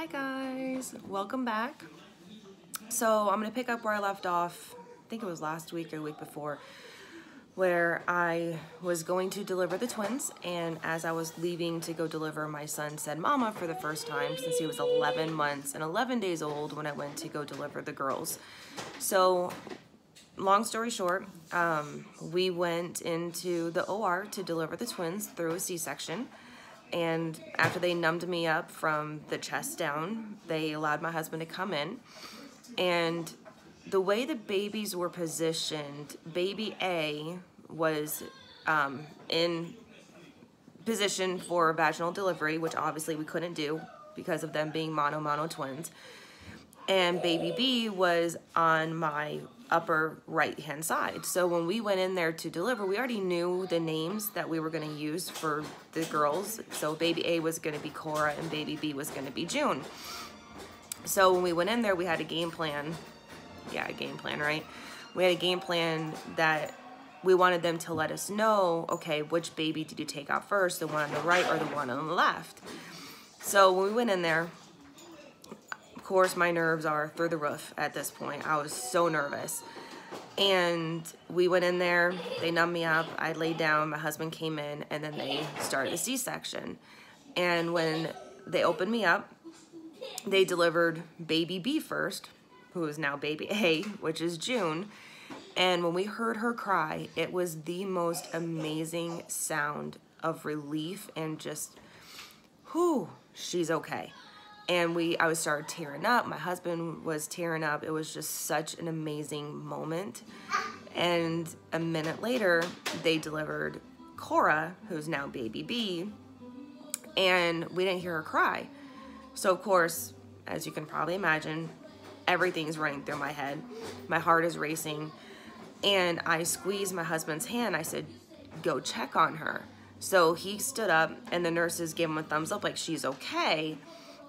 Hi guys, welcome back. So I'm gonna pick up where I left off, I think it was last week or the week before, where I was going to deliver the twins, and as I was leaving to go deliver, my son said mama for the first time since he was 11 months and 11 days old when I went to go deliver the girls. So long story short, we went into the OR to deliver the twins through a C-section. And after they numbed me up from the chest down, they allowed my husband to come in. And the way the babies were positioned, baby A was in position for vaginal delivery, which obviously we couldn't do because of them being mono twins. And baby B was on my upper right hand side. So when we went in there to deliver, we already knew the names that we were going to use for the girls. So baby A was going to be Cora and baby B was going to be June. So when we went in there, we had a game plan. Yeah, a game plan, right? We had a game plan that we wanted them to let us know, okay, which baby did you take out first, the one on the right or the one on the left? So when we went in there, of course, my nerves are through the roof at this point. I was so nervous. And we went in there, they numbed me up, I laid down, my husband came in, and then they started a C-section. And when they opened me up, they delivered baby B first, who is now baby A, which is June. And when we heard her cry, it was the most amazing sound of relief and just, whew, she's okay. And I started tearing up. My husband was tearing up. It was just such an amazing moment. And a minute later, they delivered Cora, who's now baby B, and we didn't hear her cry. So of course, as you can probably imagine, everything's running through my head. My heart is racing. And I squeezed my husband's hand. I said, go check on her. So he stood up and the nurses gave him a thumbs up like she's okay.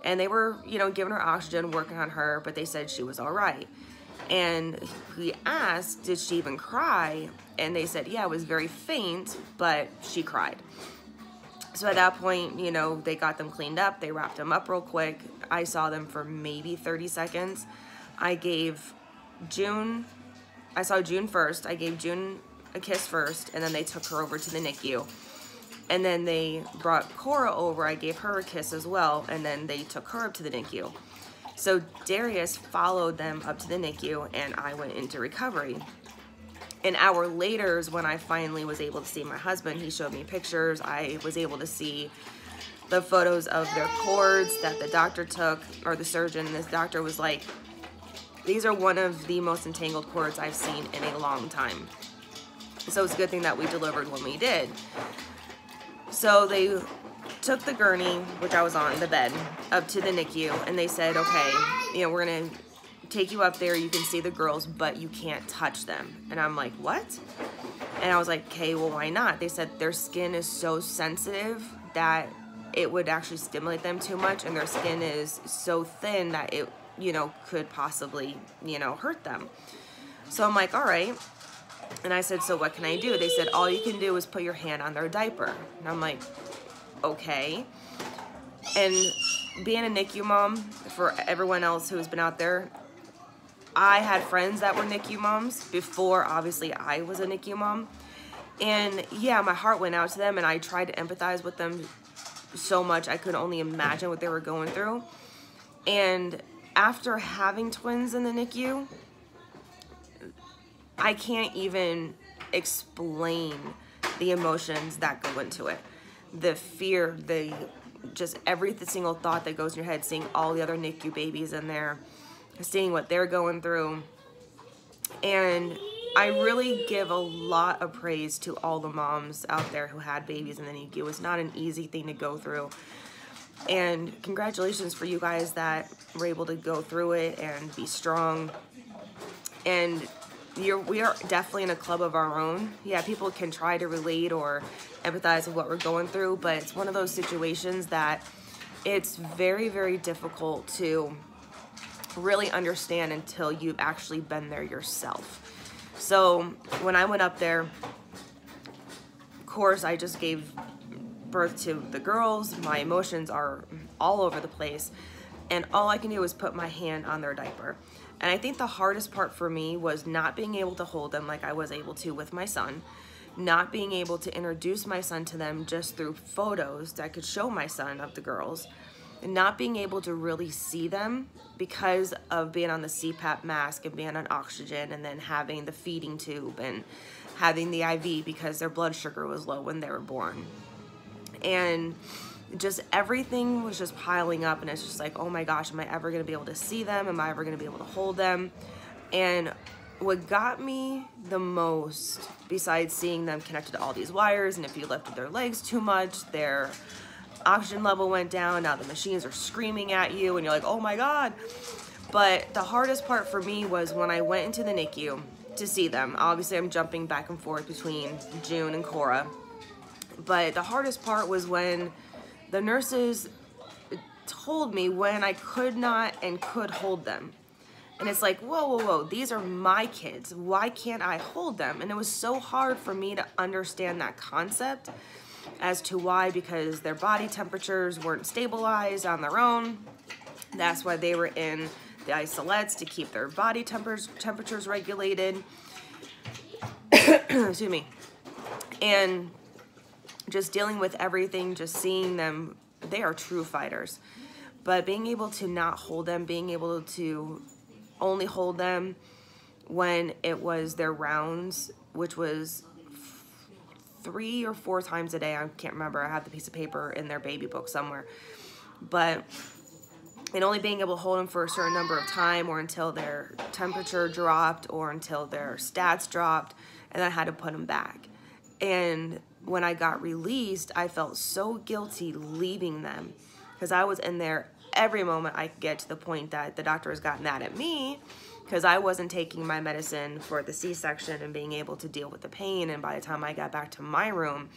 And they were, you know, giving her oxygen, working on her, but they said she was all right. And he asked, did she even cry? And they said, yeah, it was very faint, but she cried. So at that point, you know, they got them cleaned up. They wrapped them up real quick. I saw them for maybe 30 seconds. I saw June first. I gave June a kiss first, and then they took her over to the NICU. And then they brought Cora over. I gave her a kiss as well, and then they took her up to the NICU. So Darius followed them up to the NICU, and I went into recovery. An hour later is when I finally was able to see my husband. He showed me pictures. I was able to see the photos of their cords that the doctor took, or the surgeon. This doctor was like, these are one of the most entangled cords I've seen in a long time. So it's a good thing that we delivered when we did. So they took the gurney, which I was on, the bed, up to the NICU, and they said, okay, you know, we're going to take you up there. You can see the girls, but you can't touch them. And I'm like, what? And I was like, okay, well, why not? They said their skin is so sensitive that it would actually stimulate them too much, and their skin is so thin that it, you know, could possibly, you know, hurt them. So I'm like, all right. And I said, so what can I do? They said, all you can do is put your hand on their diaper. And I'm like, okay. And being a NICU mom, for everyone else who has been out there, I had friends that were NICU moms before, obviously, I was a NICU mom. And yeah, my heart went out to them, and I tried to empathize with them so much. I could only imagine what they were going through. And after having twins in the NICU, I can't even explain the emotions that go into it. The fear, just every single thought that goes in your head, seeing all the other NICU babies in there, seeing what they're going through. And I really give a lot of praise to all the moms out there who had babies in the NICU. It's not an easy thing to go through. And congratulations for you guys that were able to go through it and be strong. And we are definitely in a club of our own. Yeah, people can try to relate or empathize with what we're going through, but it's one of those situations that it's very, very difficult to really understand until you've actually been there yourself. So when I went up there, of course, I just gave birth to the girls. My emotions are all over the place. and all I can do is put my hand on their diaper. And I think the hardest part for me was not being able to hold them like I was able to with my son, not being able to introduce my son to them just through photos that I could show my son of the girls, and not being able to really see them because of being on the CPAP mask and being on oxygen, and then having the feeding tube and having the IV because their blood sugar was low when they were born. And just everything was just piling up, and it's just like, oh my gosh, am I ever gonna be able to see them? Am I ever gonna be able to hold them? And what got me the most, besides seeing them connected to all these wires, and if you lifted their legs too much, their oxygen level went down, now the machines are screaming at you, and you're like, oh my God. But the hardest part for me was when I went into the NICU to see them. Obviously, I'm jumping back and forth between June and Cora. But the hardest part was when the nurses told me when I could not and could hold them. And it's like, whoa, whoa, whoa, these are my kids. Why can't I hold them? And it was so hard for me to understand that concept as to why, because their body temperatures weren't stabilized on their own. That's why they were in the isolettes, to keep their body temperatures regulated. Excuse me. And just dealing with everything, just seeing them, they are true fighters. But being able to not hold them, being able to only hold them when it was their rounds, which was 3 or 4 times a day. I can't remember. I have the piece of paper in their baby book somewhere. But, and only being able to hold them for a certain number of time, or until their temperature dropped, or until their stats dropped, and then I had to put them back. And when I got released, I felt so guilty leaving them, because I was in there every moment I could get, to the point that the doctors got mad at me because I wasn't taking my medicine for the C-section and being able to deal with the pain. And by the time I got back to my room,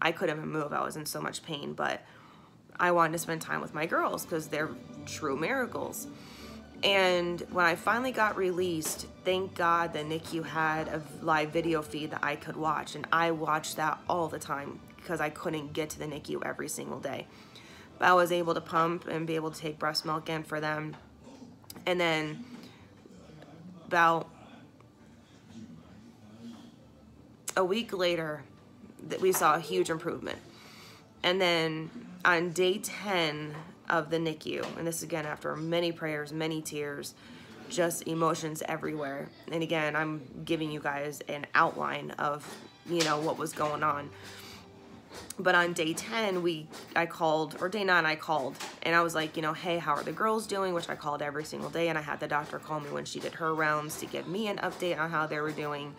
I couldn't even move. I was in so much pain, but I wanted to spend time with my girls because they're true miracles. And when I finally got released, thank God the NICU had a live video feed that I could watch, and I watched that all the time because I couldn't get to the NICU every single day. But I was able to pump and be able to take breast milk in for them. And then about a week later, we saw a huge improvement. And then on day 10 of the NICU, and this again after many prayers, many tears, just emotions everywhere. And again, I'm giving you guys an outline of, you know, what was going on. But on day 10, I called, or day 9, I called, and I was like, you know, hey, how are the girls doing? Which I called every single day, and I had the doctor call me when she did her rounds to give me an update on how they were doing.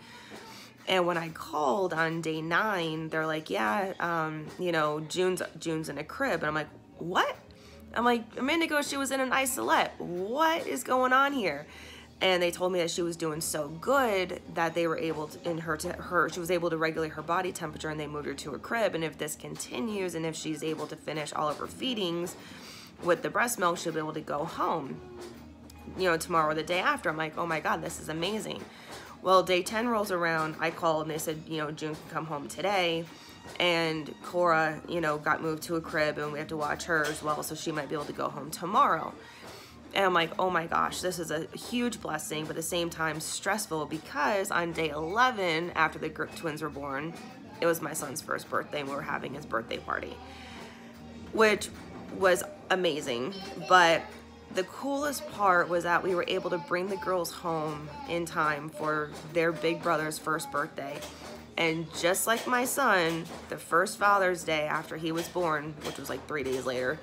And when I called on day 9, they're like, yeah, you know, June's in a crib. And I'm like, what? I'm like, a minute ago she was in an isolette. What is going on here? And they told me that she was doing so good that they were able to, she was able to regulate her body temperature, and they moved her to a crib. And if this continues, and if she's able to finish all of her feedings with the breast milk, she'll be able to go home, you know, tomorrow or the day after. I'm like, oh my God, this is amazing. Well, day 10 rolls around, I called and they said, you know, June can come home today. And Cora, you know, got moved to a crib, and we have to watch her as well, so she might be able to go home tomorrow. And I'm like, oh my gosh, this is a huge blessing, but at the same time stressful, because on day 11, after the twins were born, it was my son's first birthday, and we were having his birthday party, which was amazing. But the coolest part was that we were able to bring the girls home in time for their big brother's first birthday. And just like my son, the first Father's Day after he was born, which was like 3 days later,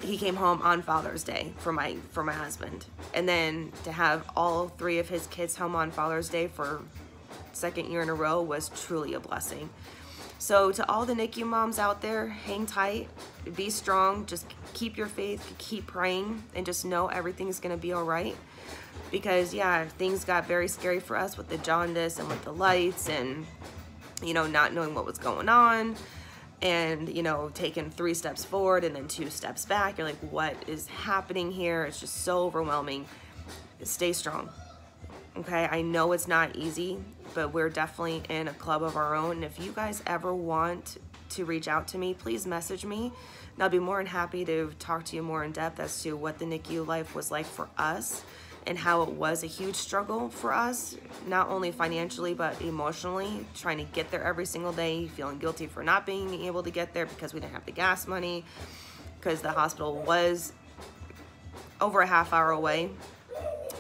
he came home on Father's Day for my husband. And then to have all 3 of his kids home on Father's Day for 2nd year in a row was truly a blessing. So to all the NICU moms out there, hang tight, be strong, just keep your faith, keep praying, and just know everything's gonna be all right. Because yeah, things got very scary for us with the jaundice and with the lights, and you know, not knowing what was going on, and you know, taking 3 steps forward and then 2 steps back. You're like, what is happening here? It's just so overwhelming. Stay strong. Okay, I know it's not easy, but we're definitely in a club of our own. And if you guys ever want to reach out to me, please message me. And I'll be more than happy to talk to you more in depth as to what the NICU life was like for us and how it was a huge struggle for us, not only financially, but emotionally, trying to get there every single day, feeling guilty for not being able to get there because we didn't have the gas money, because the hospital was over a half hour away.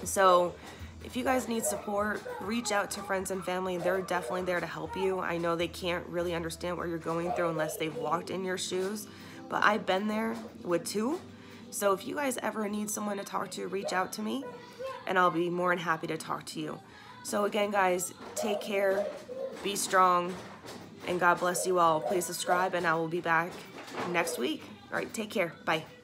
So if you guys need support, reach out to friends and family. They're definitely there to help you. I know they can't really understand what you're going through unless they've walked in your shoes, but I've been there with 2. So if you guys ever need someone to talk to, reach out to me and I'll be more than happy to talk to you. So again, guys, take care, be strong, and God bless you all. Please subscribe and I will be back next week. All right, take care. Bye.